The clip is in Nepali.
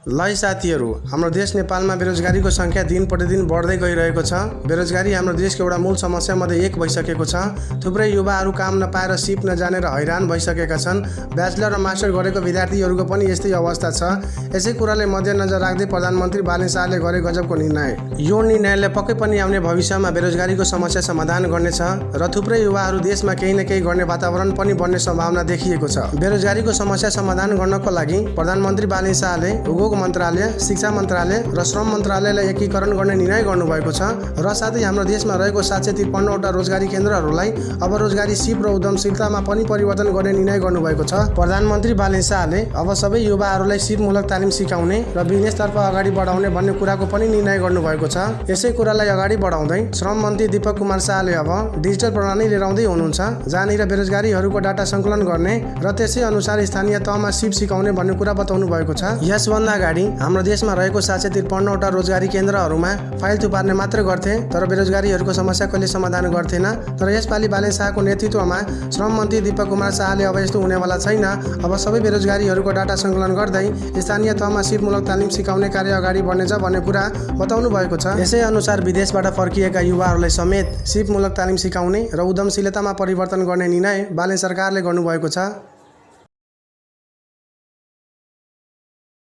लै साथीहरू, हाम्रो देश नेपालमा बेरोजगारीको संख्या दिन प्रतिदिन बढ्दै गइरहेको छ। बेरोजगारी हाम्रो देशको एउटा मूल समस्या मध्ये एक भइसकेको छ। थुप्रै युवाहरू काम नपाएर सिप नजानेर हैरान भइसकेका छन्। ब्याचलर र मास्टर गरेको विद्यार्थीहरूको पनि यस्तै अवस्था छ। यसै कुराले मध्यनजर राख्दै प्रधानमन्त्री बालेन शाहले गरे गजबको निर्णय। यो निर्णयले पक्कै पनि आउने भविष्यमा बेरोजगारीको समस्या समाधान गर्नेछ र थुप्रै युवाहरू देशमा केही न केही गर्ने वातावरण पनि बन्ने सम्भावना देखिएको छ। बेरोजगारीको समस्या समाधान गर्नको लागि प्रधानमन्त्री बालेन शाहले उद्योग मन्त्रालय, शिक्षा मन्त्रालय र श्रम मन्त्रालयलाई एकीकरण गर्ने निर्णय गर्नुभएको छ र साथै हाम्रो देशमा रहेको 753 वटा रोजगारी केन्द्रहरूलाई अब रोजगारी सिप र उद्यमशीलतामा पनि परिवर्तन गर्ने निर्णय गर्नुभएको छ। प्रधानमन्त्री बालेन शाहले अब सबै युवाहरूलाई सिपमूलक तालिम सिकाउने र बिजनेसतर्फ अगाडि बढाउने भन्ने कुराको पनि निर्णय गर्नुभएको छ। यसै कुरालाई अगाडि बढाउँदै श्रम मन्त्री दीपक कुमार शाहले अब डिजिटल प्रणाली लिएर आउँदै हुनुहुन्छ, जहाँनिर बेरोजगारीहरूको डाटा सङ्कलन गर्ने र त्यसै अनुसार स्थानीय तहमा सिप सिकाउने भन्ने कुरा बताउनु भएको छ। यसभन्दा अगाडि हाम्रो देशमा रहेको 753 वटा रोजगारी केन्द्रहरूमा फाइल थुपार्ने मात्र गर्थे, तर बेरोजगारीहरूको समस्या कहिले समाधान गर्थेन। तर यसपालि बालेन शाहको नेतृत्वमा श्रम मन्त्री दीपक कुमार शाहले अब यस्तो हुनेवाला छैन। अब सबै बेरोजगारीहरूको डाटा सङ्कलन गर्दै स्थानीय तहमा सिपमूलक तालिम सिकाउने कार्य अगाडि बढ्नेछ भन्ने कुरा बताउनु भएको छ। यसै अनुसार विदेशबाट फर्किएका युवाहरूलाई समेत सिपमूलक तालिम सिकाउने र उद्यमशीलतामा परिवर्तन गर्ने निर्णय बालेन सरकारले गर्नुभएको छ।